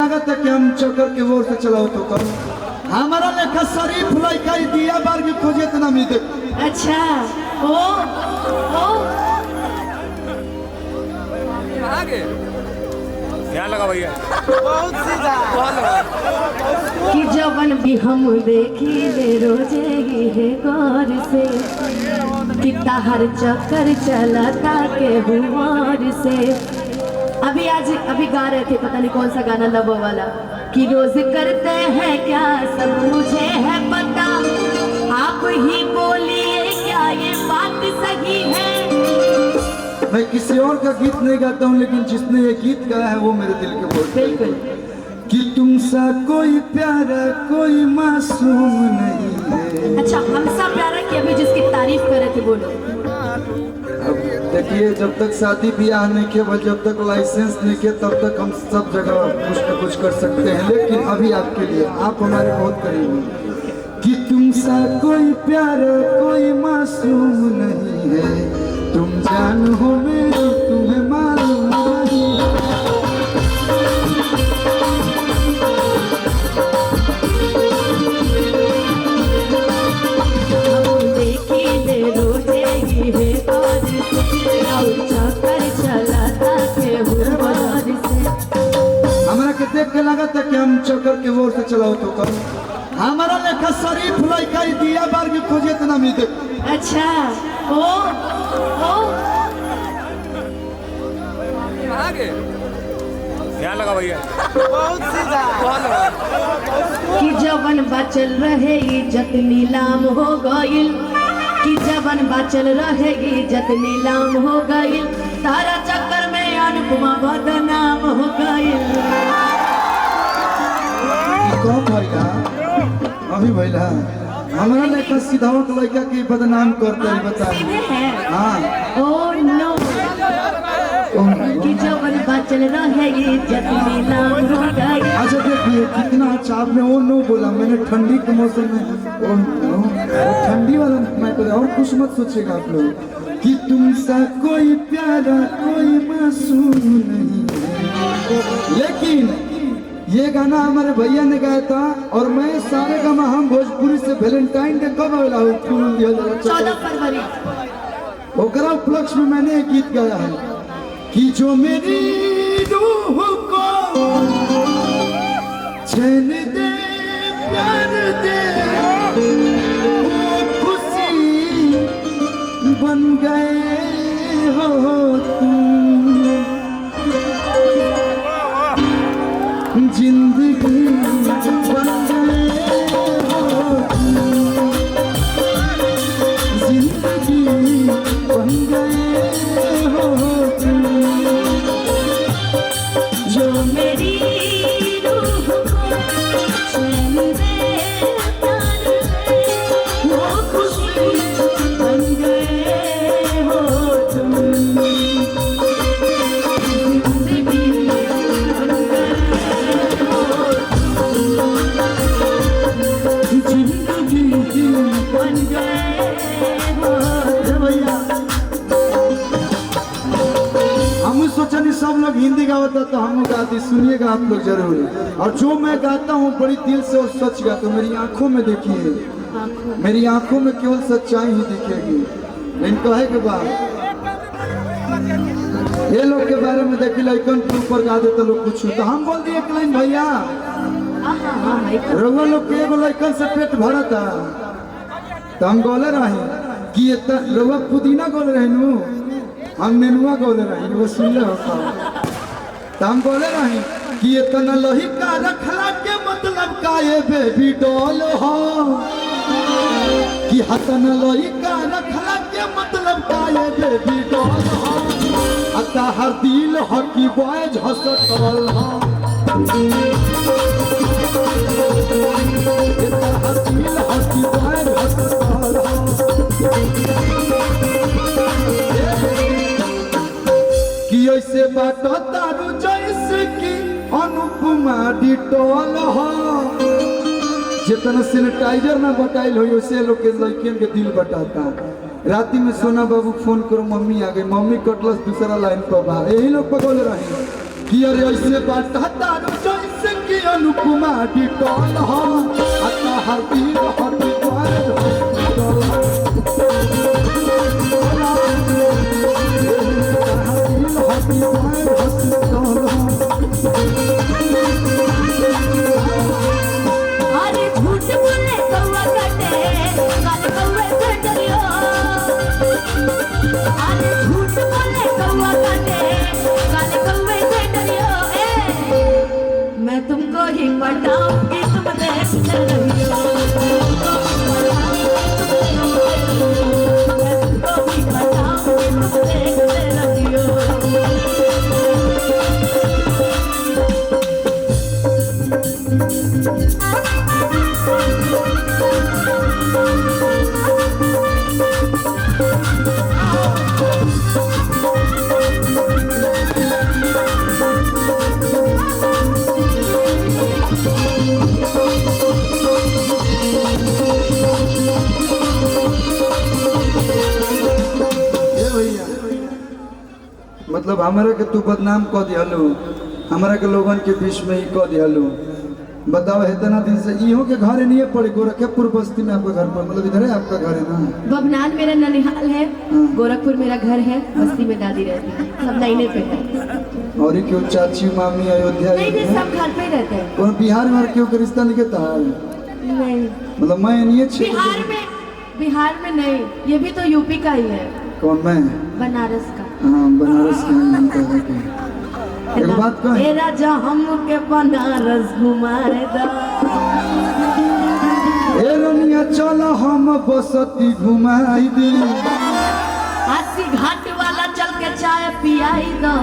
लगा था कि हम चक्कर के ओर से चलाओ तो कर हमारा लेखा शरीफ लड़का ही दिया बार की खोजे तो ना मिले। अच्छा ओ आगे क्या लगा भैया बहुत सीधा कि जवन भी हम देखी ले रोजे ही है गौर से कि हर चक्कर चलाता के हुआर से। अभी गा रहे थे, पता नहीं कौन सा गाना, लबो वाला, कि रोज करते हैं क्या सब मुझे है पता, आप ही बोलिए क्या ये बात सही है। मैं किसी और का गीत नहीं गाता हूँ, लेकिन जिसने ये गीत गाया है वो मेरे दिल के बोल। बिल्कुल कि तुमसा कोई प्यारा कोई मासूम नहीं है। अच्छा, हमसा प्यारा की अभी जिसकी तारीफ कर रहे थे बोलो। अब देखिए, जब तक शादी ब्याह नहीं किया, जब तक लाइसेंस नहीं किया, तब तक हम सब जगह कुछ न कुछ कर सकते हैं, लेकिन अभी आपके लिए, आप हमारे बहुत करीब हैं। कि तुमसा कोई प्यारा कोई मासूम नहीं है, तुम जान हो मेरी तुम्हें मालूम नहीं। हमारा के देख के लगा था कि हम चक्कर के ओर से चलाओ तो कर हमारा लेखा शरीफ लड़का ही दिया बार की खोजे तो ना मिले। अच्छा ओ आगे क्या लगा भैया बहुत सीधा कि जवन बचल रहे इज्जत नीलाम हो गइल, कि जवन बचल रहे इज्जत नीलाम हो गइल, तारा चक्कर में अनुपमा बदनाम हो गइल। कौन भैया अभी भैया हमारा लेखा सीधावत लड़का के बदनाम करते हैं, बताइए। हाँ ओ नो, कि जवन बचल रहे इज्जत नीलाम हो गइल। अच्छा देखिए कितना अच्छा आपने वो नो बोला, मैंने ठंडी के मौसम में वो ठंडी वाला मैं तो, और कुछ मत सोचेगा आप लोग। कि तुमसा कोई प्यारा कोई मासूम नहीं है। लेकिन ये गाना हमारे भैया ने गाया था, और मैं सारे गाना हम भोजपुरी से वैलेंटाइन डे कब आया हूँ 14 फरवरी ओकरा उपलक्ष्य में मैंने एक गीत गाया है कि जो मेरी रूह को चैन दे प्यार दे वो खुशी बन गए हो तुम, जिंदगी बन गए हो तुम, जिंदगी बन गए हो तुम, जो मेरी रूह को चैन दे प्यार दे वो खुशी बन गए हो तुम, जिंदगी बन गए हो तुम, जिंदगी बन गए हो तुम। हम सोचनी सब लोग हिंदी गाता तो हम गाती, सुनिएगा आप लोग जरूर। और जो मैं गाता हूँ बड़ी दिल से और सच गाता हूँ, मेरी आंखों में देखिए, मेरी आंखों में केवल सच्चाई ही दिखेगी। लेकिन कहे के बाद ये लोग के बारे में देखी लाइकन के ऊपर गा देते लोग कुछ, तो हम बोल दिए कि लाइन भैया रउआ लोग के एगो लाइकन से पेट भरा था, तो हम गोले रहे कि रउआ पुदीना गोले रहे नू, हम नेनुआ गोले रही, वो सुन ले होता, तो हम बोले रही कि इतना लोही का रखला के मतलब का ये बेबी डॉल हो, कि हतन लोही का रखला के मतलब का ये बेबी डॉल हो, अता हर दिल हो कि बॉयज हॉस्पिटल हो, अता हर दिल हो कि बॉयज हॉस्पिटल हो। कि ऐसे बात तारू जैसे कि अनुपमा डिटोल हो, जितना सैनिटाइजर ना बटाइल हो वैसे लोग के लड़कियन के दिल बटाता। राती में सोना बाबू फोन करो मम्मी आ गई, मम्मी कटलस दूसरा लाइन पर बा, यही लोग पगोले रहे कि अरे ऐसे बात तारू जैसे कुमारी टोल हो आता हर दिन हटी द्वार अरे झूठ बोले कौवा काटे काल कौवे से डरियो अरे झूठ बोले कौवा काटे काल कौवे से डरियो मैं तुमको ही पटाऊंगी तुम देखते रहियो मैं तुमको ही पटाऊंगी तुम देखते रहियो मतलब हमारा के तू बदनाम कह दिहलू हमारा के लोगन के बीच में ही कह दिहलू बताओ इतना दिन से इहो के घर नहीं पड़े गोरखपुर बस्ती में आपका घर पर मतलब इधर है आपका घर है ना बबनान मेरा ननिहाल है गोरखपुर मेरा घर है बस्ती में दादी रहती है सब लाइने पे है और ये क्यों चाची मामी अयोध्या नहीं नहीं सब घर पे रहते हैं कौन बिहार में क्यों के रिश्ता नहीं था नहीं मतलब मैं नहीं बिहार में नहीं ये भी तो यूपी का ही है कौन मैं बनारस का हाँ बनारस का एक बात कह ए राजा हमके बनारस घुमाए दा ए रनिया चल हम बसती घुमाई दे हाथी घाट वाला चल के चाय पियाई दो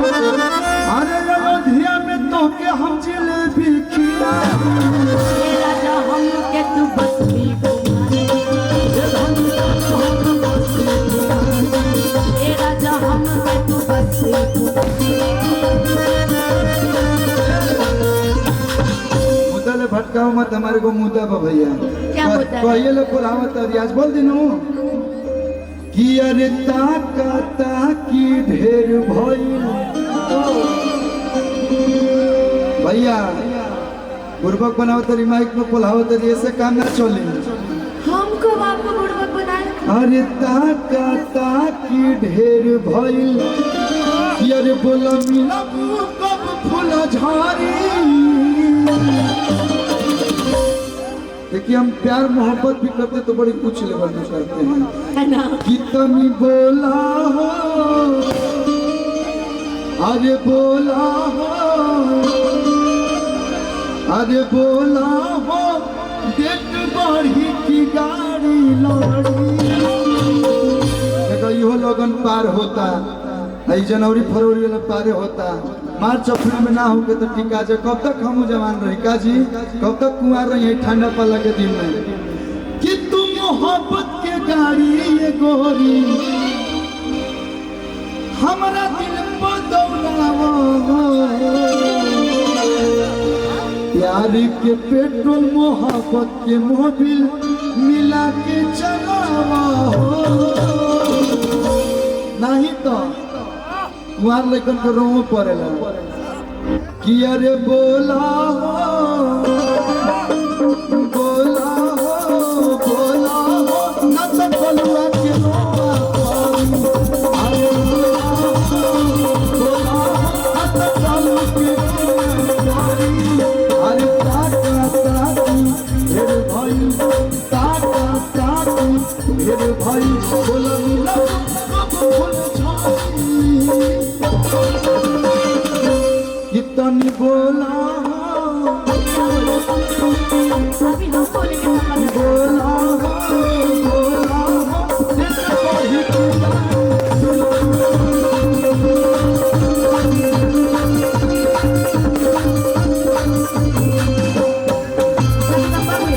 अरे अयोध्या में तो के हम जिलेबी खिलाई ए राजा हमके तू बस्ती घुमाए ए राजा हमके तू बस्ती मुद्दा भटकाओ मत हमारे को मुद्दा बा भैया क्या मुद्दा है? कहिए लोग बुलावत रियाज बोल दिनू कि अरे ताकी ढेर भइल भैया बुर्बक बनावत रही माइक में बुलावत रही ऐसे काम ना चले हमको आपको बुड़बक बनाए अरे ताकी ढेर भइल कि अरे बोला मिला कब फूला झारी देखिए हम प्यार मोहब्बत भी करते तो बड़ी कुछ लेवल में करते हैं है ना कि तमी बोला हो अरे बोला हो अरे बोला हो देख बढ़ी की गाड़ी लड़ी देखो इहो लगन पार होता है जनवरी फरवरी वाला पारे होता मार्च अप्रैल में ना होगे तो टीका जे कब तक हम जवान रही का जी कब तक कुंवार रही ठंडा पाला के दिन में कि तुम मोहब्बत के गाड़ी ये गोरी हमारा दिल पर दौड़ावो प्यार के पेट्रोल मोहब्बत के मोबिल मिला के चलावो नहीं तो कुआर लेकिन के रोम पड़ेला कि अरे बोला हो ना तो बलुआ के रोमा अरे बोला हो ना तो बलुआ के अरे ताकी मेरे भाई